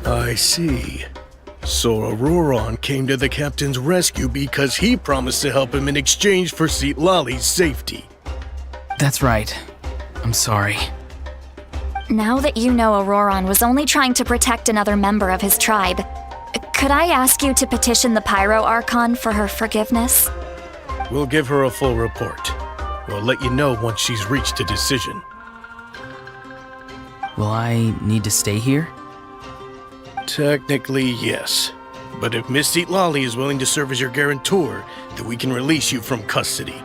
I see. So Auroron came to the captain's rescue because he promised to help him in exchange for Citlali's safety. That's right. I'm sorry. Now that you know Auroron was only trying to protect another member of his tribe, could I ask you to petition the Pyro Archon for her forgiveness? We'll give her a full report. We'll let you know once she's reached a decision. Will I need to stay here? Technically, yes. But if Miss Citlali is willing to serve as your guarantor, then we can release you from custody.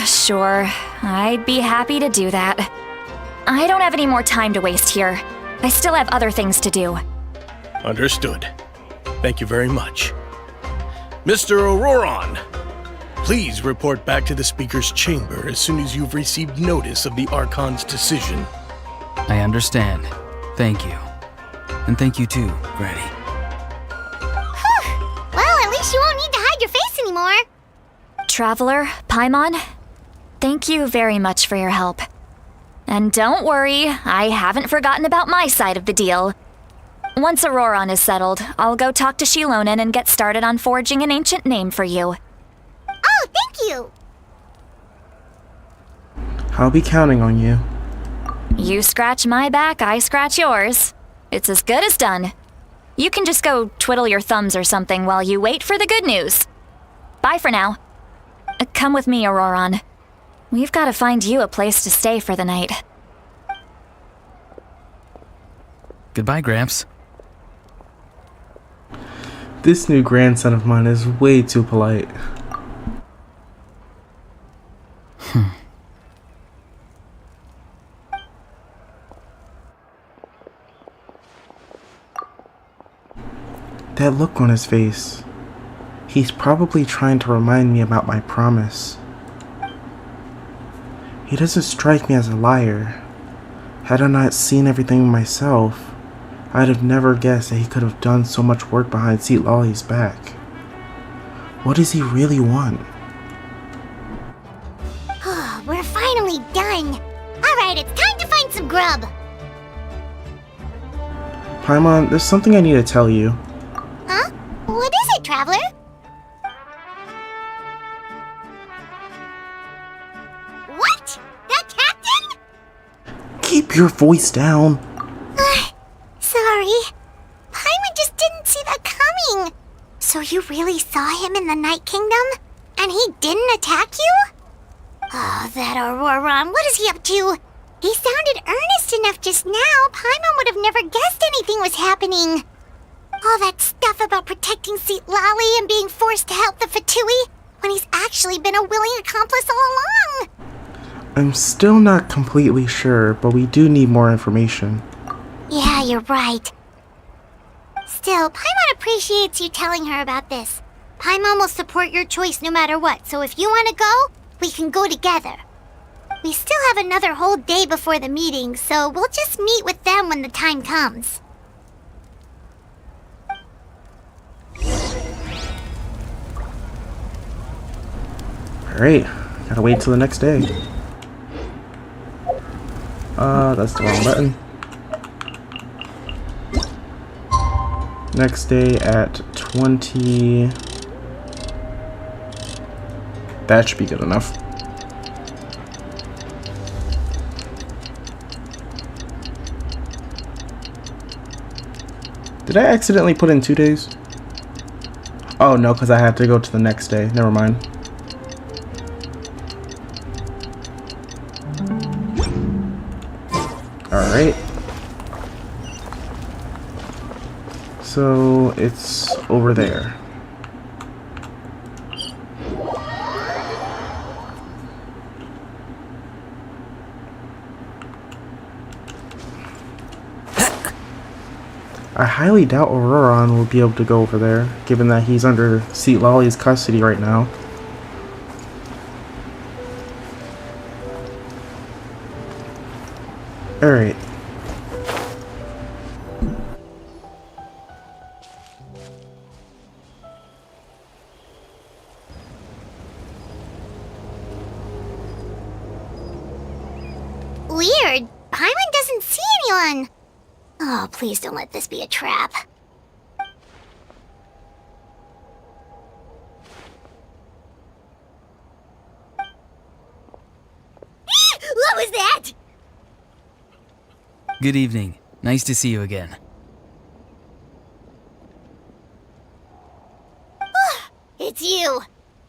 Sure. I'd be happy to do that. I don't have any more time to waste here. I still have other things to do. Understood. Thank you very much. Mr. Auroron, please report back to the Speaker's chamber as soon as you've received notice of the Archon's decision. I understand. Thank you. And thank you too, Granny. Well, at least you won't need to hide your face anymore. Traveler, Paimon, thank you very much for your help. And don't worry, I haven't forgotten about my side of the deal. Once Auroron is settled, I'll go talk to Shilonen and get started on forging an ancient name for you. Oh, thank you! I'll be counting on you. You scratch my back, I scratch yours. It's as good as done. You can just go twiddle your thumbs or something while you wait for the good news. Bye for now. Come with me, Auroron. We've got to find you a place to stay for the night. Goodbye, Gramps. This new grandson of mine is way too polite. That look on his face. He's probably trying to remind me about my promise. He doesn't strike me as a liar. Had I not seen everything myself, I'd have never guessed that he could have done so much work behind Citlali's back. What does he really want? We're finally done. Alright, it's time to find some grub. Paimon, there's something I need to tell you. Huh? What is it, Traveler? What? That captain? Keep your voice down. Sorry. Paimon just didn't see that coming. So you really saw him in the Night Kingdom? And he didn't attack you? Oh, that Auroron, what is he up to? He sounded earnest enough just now. Paimon would have never guessed anything was happening. All that stuff about protecting Citlali and being forced to help the Fatui when he's actually been a willing accomplice all along. I'm still not completely sure, but we do need more information. Yeah, you're right. Still, Paimon appreciates you telling her about this. Paimon will support your choice no matter what, so if you want to go, we can go together. We still have another whole day before the meeting, so we'll just meet with them when the time comes. Alright, gotta wait till the next day. That's the wrong button. Next day at 20... That should be good enough. Did I accidentally put in 2 days? Oh no, because I had to go to the next day. Never mind. Alright. So it's over there. I highly doubt Auroron will be able to go over there, given that he's under Citlali's custody right now. Alright. Paimon doesn't see anyone. Oh, please don't let this be a trap. What was that? Good evening. Nice to see you again. It's you. You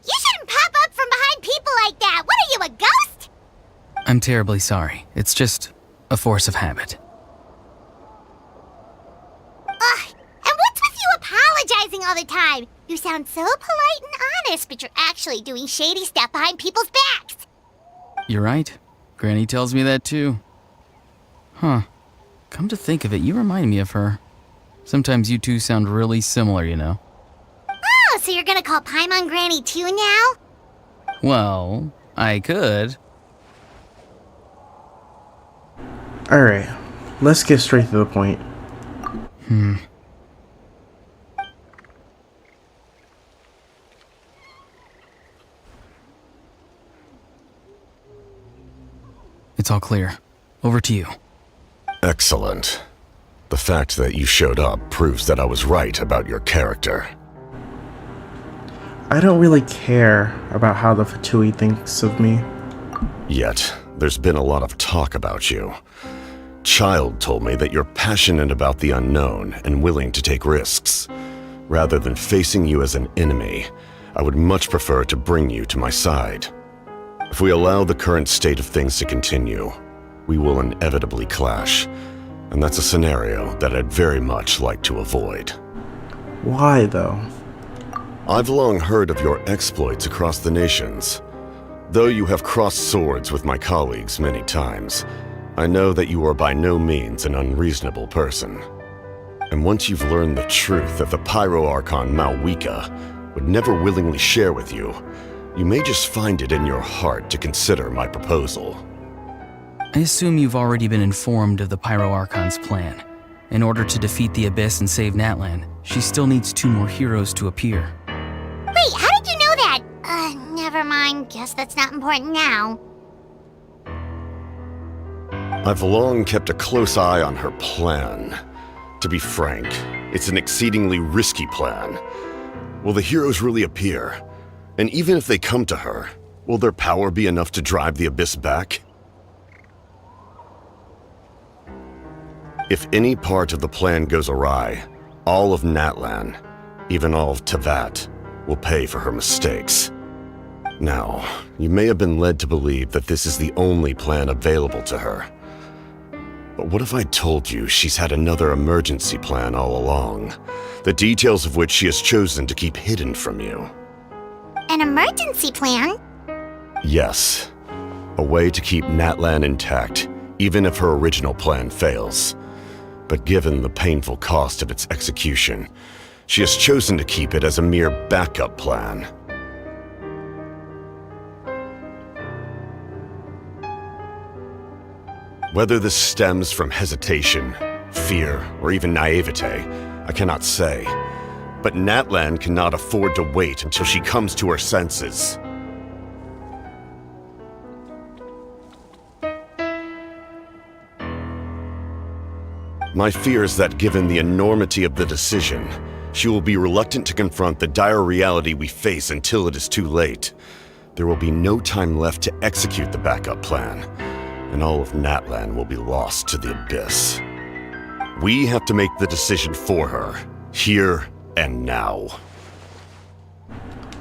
shouldn't pop up from behind people like that. What are you, a ghost? I'm terribly sorry. It's just a force of habit. Ugh, and what's with you apologizing all the time? You sound so polite and honest, but you're actually doing shady stuff behind people's backs. You're right. Granny tells me that too. Huh. Come to think of it, you remind me of her. Sometimes you two sound really similar, you know. Oh, so you're gonna call Paimon Granny too now? Well, I could. Alright, let's get straight to the point. It's all clear. Over to you. Excellent. The fact that you showed up proves that I was right about your character. I don't really care about how the Fatui thinks of me. Yet, there's been a lot of talk about you. Child told me that you're passionate about the unknown and willing to take risks. Rather than facing you as an enemy, I would much prefer to bring you to my side. If we allow the current state of things to continue, we will inevitably clash, and that's a scenario that I'd very much like to avoid. Why, though? I've long heard of your exploits across the nations. Though you have crossed swords with my colleagues many times, I know that you are by no means an unreasonable person. And once you've learned the truth that the Pyro Archon Malwika would never willingly share with you, you may just find it in your heart to consider my proposal. I assume you've already been informed of the Pyro Archon's plan. In order to defeat the Abyss and save Natlan, she still needs 2 more heroes to appear. Wait, how did you know that? Never mind. Guess that's not important now. I've long kept a close eye on her plan. To be frank, it's an exceedingly risky plan. Will the heroes really appear? And even if they come to her, will their power be enough to drive the Abyss back? If any part of the plan goes awry, all of Natlan, even all of Teyvat, will pay for her mistakes. Now, you may have been led to believe that this is the only plan available to her. But what if I told you she's had another emergency plan all along, the details of which she has chosen to keep hidden from you? An emergency plan? Yes. A way to keep Natlan intact, even if her original plan fails. But given the painful cost of its execution, she has chosen to keep it as a mere backup plan. Whether this stems from hesitation, fear, or even naivete, I cannot say. But Natlan cannot afford to wait until she comes to her senses. My fear is that given the enormity of the decision, she will be reluctant to confront the dire reality we face until it is too late. There will be no time left to execute the backup plan, and all of Natlan will be lost to the Abyss. We have to make the decision for her, here and now.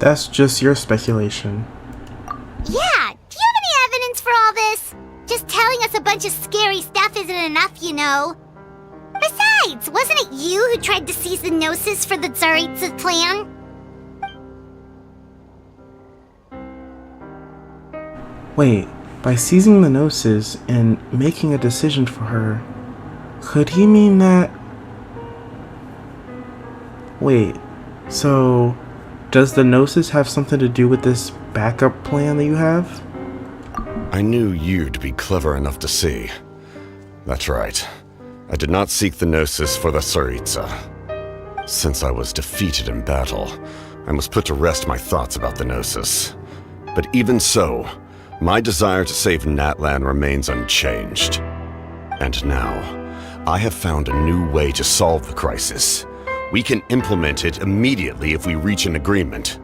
That's just your speculation. Yeah, do you have any evidence for all this? Just telling us a bunch of scary stuff isn't enough, you know. Besides, wasn't it you who tried to seize the Gnosis for the Tsaritsa plan? Wait, by seizing the Gnosis and making a decision for her, could he mean that... Wait, so does the Gnosis have something to do with this backup plan that you have? I knew you'd be clever enough to see. That's right. I did not seek the Gnosis for the Tsaritsa. Since I was defeated in battle, I must put to rest my thoughts about the Gnosis. But even so, my desire to save Natlan remains unchanged. And now, I have found a new way to solve the crisis. We can implement it immediately if we reach an agreement.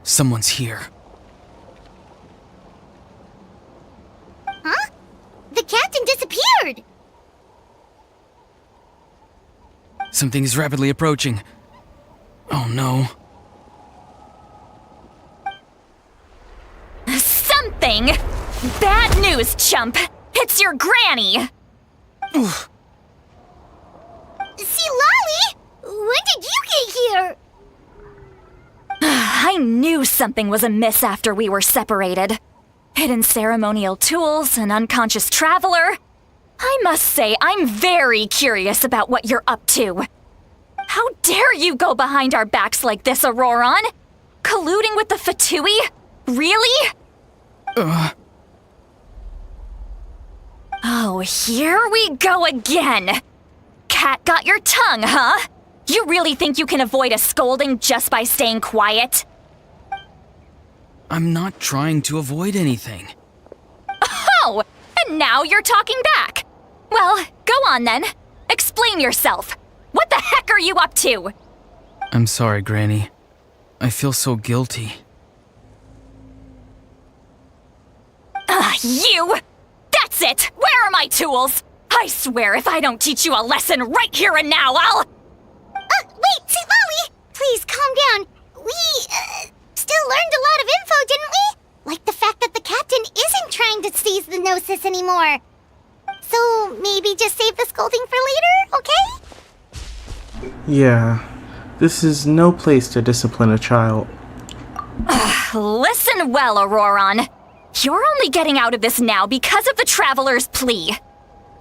Someone's here. Huh? The captain disappeared! Something is rapidly approaching. Oh no. Something? Bad news, chump! It's your granny! See, Lolly! When did you get here? I knew something was amiss after we were separated. Hidden ceremonial tools, an unconscious traveler. I must say, I'm very curious about what you're up to. How dare you go behind our backs like this, Auroron? Colluding with the Fatui? Really? Oh, here we go again. Cat got your tongue, huh? You really think you can avoid a scolding just by staying quiet? I'm not trying to avoid anything. Oh, and now you're talking back. Well, go on then. Explain yourself. What the heck are you up to? I'm sorry, Granny. I feel so guilty. You! That's it! Where are my tools? I swear if I don't teach you a lesson right here and now, I'll... Wait, see, Lolly! Please, calm down. We, still learned a lot of info, didn't we? Like the fact that the captain isn't trying to seize the Gnosis anymore. So, maybe just save the scolding for later, okay? Yeah, this is no place to discipline a child. Listen well, Auroron. You're only getting out of this now because of the Traveler's plea.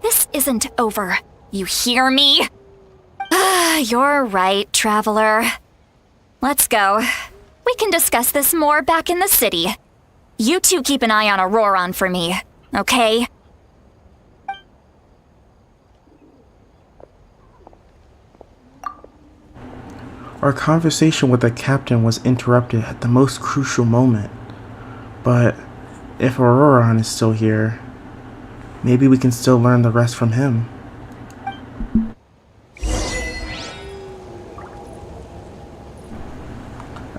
This isn't over. You hear me? You're right, Traveler. Let's go. We can discuss this more back in the city. You two keep an eye on Auroron for me, okay? Our conversation with the captain was interrupted at the most crucial moment. But if Auroron is still here, maybe we can still learn the rest from him.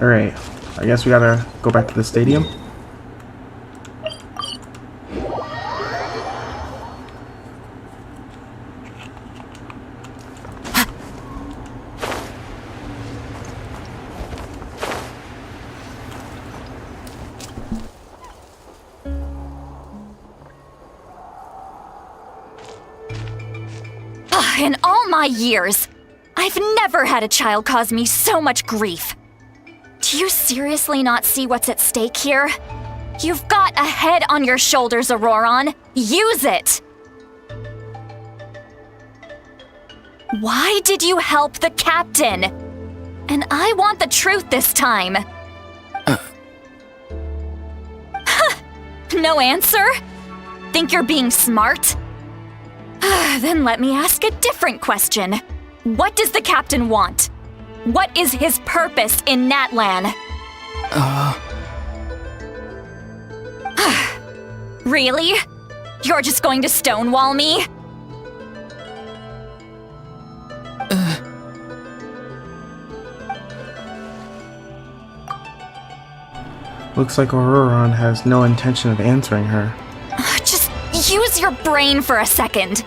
Alright, I guess we gotta go back to the stadium. In all my years, I've never had a child cause me so much grief. Do you seriously not see what's at stake here? You've got a head on your shoulders, Auroron. Use it! Why did you help the captain? And I want the truth this time. No answer? Think you're being smart? Then let me ask a different question. What does the captain want? What is his purpose in Natlan? Really? You're just going to stonewall me? Looks like Auroron has no intention of answering her. Just use your brain for a second.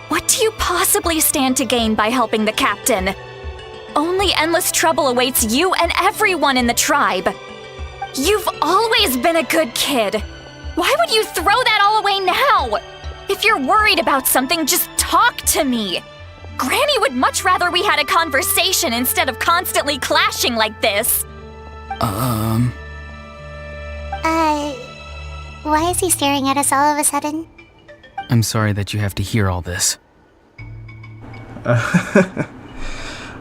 What do you possibly stand to gain by helping the captain? Only endless trouble awaits you and everyone in the tribe. You've always been a good kid. Why would you throw that all away now? If you're worried about something, just talk to me. Granny would much rather we had a conversation instead of constantly clashing like this. Why is he staring at us all of a sudden? I'm sorry that you have to hear all this.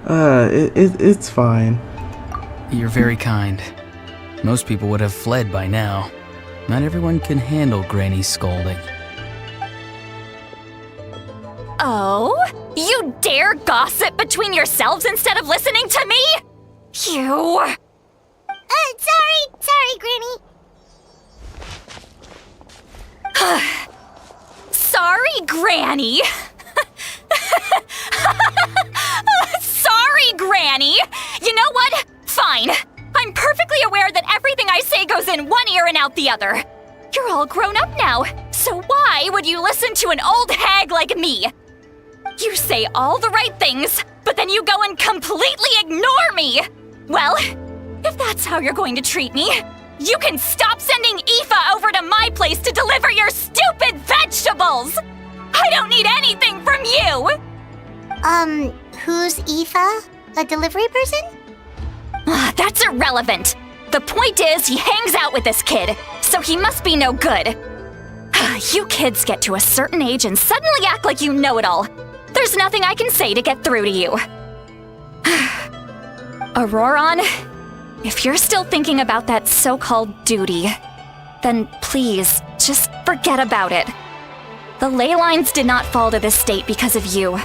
It's fine. You're very kind. Most people would have fled by now. Not everyone can handle Granny's scolding. Oh? You dare gossip between yourselves instead of listening to me? You... Sorry, Granny. Sorry, Granny. Sorry, Granny. You know what? Fine. I'm perfectly aware that everything I say goes in one ear and out the other. You're all grown up now, so why would you listen to an old hag like me? You say all the right things, but then you go and completely ignore me! Well, if that's how you're going to treat me, you can stop sending Aoife over to my place to deliver your stupid vegetables! I don't need anything from you! Who's Aoife? A delivery person? That's irrelevant. The point is, he hangs out with this kid, so he must be no good. You kids get to a certain age and suddenly act like you know it all. There's nothing I can say to get through to you. Auroron, if you're still thinking about that so-called duty, then please, just forget about it. The ley lines did not fall to this state because of you.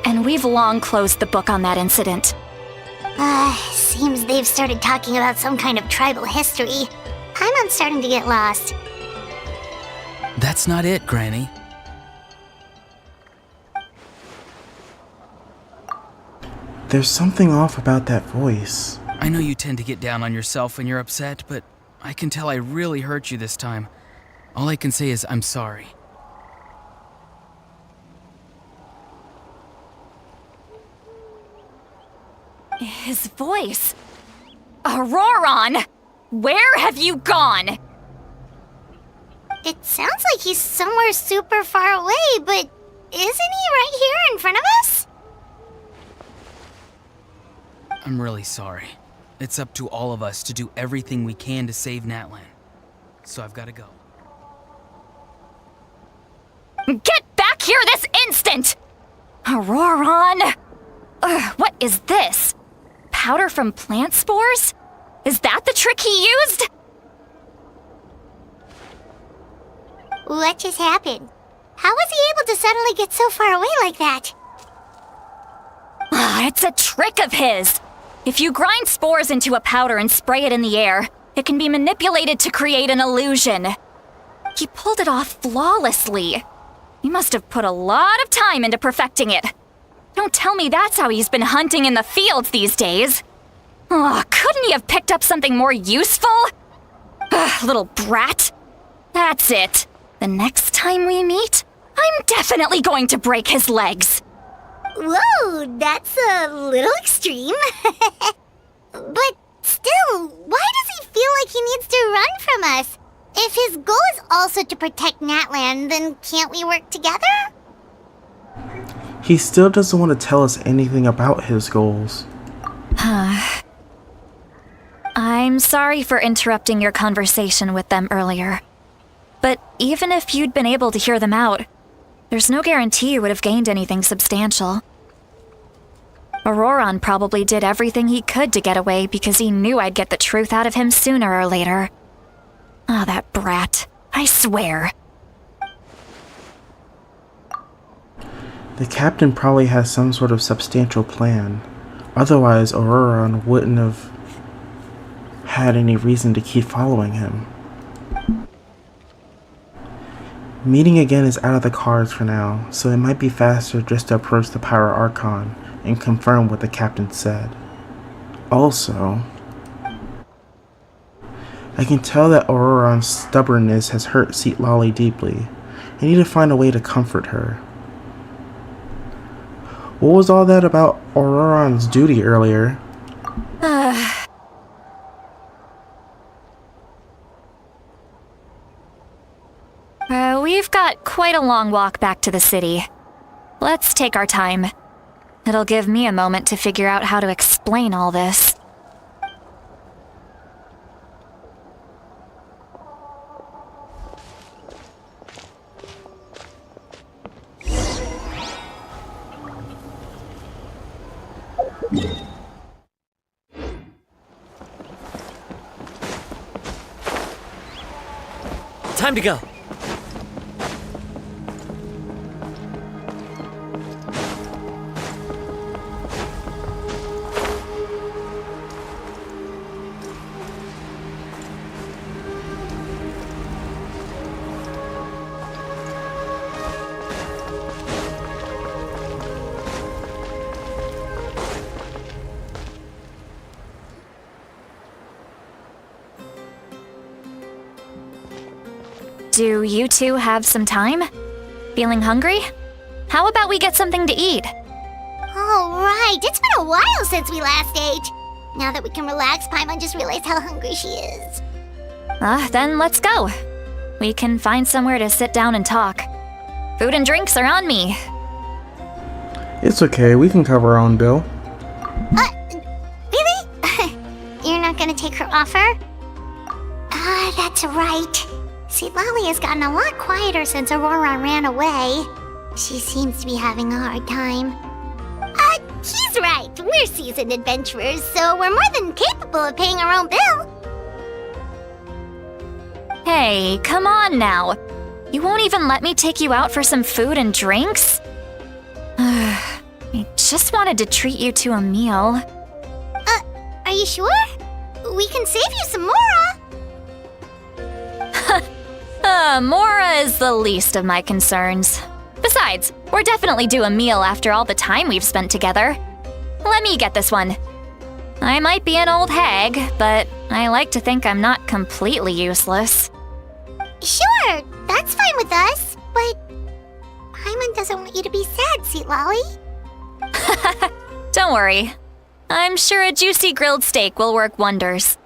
And we've long closed the book on that incident. Seems they've started talking about some kind of tribal history. Paimon's starting to get lost. That's not it, Granny. There's something off about that voice. I know you tend to get down on yourself when you're upset, but I can tell I really hurt you this time. All I can say is I'm sorry. His voice. Auroron! Where have you gone? It sounds like he's somewhere super far away, but isn't he right here in front of us? I'm really sorry. It's up to all of us to do everything we can to save Natlan. So I've got to go. Get back here this instant! Auroron! What is this? Powder from plant spores? Is that the trick he used? What just happened? How was he able to suddenly get so far away like that? It's a trick of his. If you grind spores into a powder and spray it in the air, it can be manipulated to create an illusion. He pulled it off flawlessly. He must have put a lot of time into perfecting it. Don't tell me that's how he's been hunting in the fields these days. Couldn't he have picked up something more useful? Little brat. That's it. The next time we meet, I'm definitely going to break his legs. Whoa, that's a little extreme. But still, why does he feel like he needs to run from us? If his goal is also to protect Natlan, then can't we work together? He still doesn't want to tell us anything about his goals. I'm sorry for interrupting your conversation with them earlier. But even if you'd been able to hear them out, there's no guarantee you would have gained anything substantial. Auroron probably did everything he could to get away because he knew I'd get the truth out of him sooner or later. That brat. I swear. The captain probably has some sort of substantial plan. Otherwise, Auroron wouldn't have had any reason to keep following him. Meeting again is out of the cards for now, so it might be faster just to approach the Power Archon and confirm what the captain said. Also, I can tell that Auroron's stubbornness has hurt Citlali deeply. I need to find a way to comfort her. What was all that about Auroron's duty earlier? We've got quite a long walk back to the city. Let's take our time. It'll give me a moment to figure out how to explain all this. Time to go. Do you two have some time? Feeling hungry? How about we get something to eat? Oh, right. It's been a while since we last ate. Now that we can relax, Paimon just realized how hungry she is. Then let's go. We can find somewhere to sit down and talk. Food and drinks are on me. It's okay, we can cover our own bill. Really? You're not gonna take her offer? That's right. See, Lolly has gotten a lot quieter since Aurora ran away. She seems to be having a hard time. He's right. We're seasoned adventurers, so we're more than capable of paying our own bill. Hey, come on now. You won't even let me take you out for some food and drinks? I just wanted to treat you to a meal. Are you sure? We can save you some Mora. Mora is the least of my concerns. Besides, we're definitely due a meal after all the time we've spent together. Let me get this one. I might be an old hag, but I like to think I'm not completely useless. Sure, that's fine with us, but Paimon doesn't want you to be sad, Sweet Lolly. Don't worry. I'm sure a juicy grilled steak will work wonders.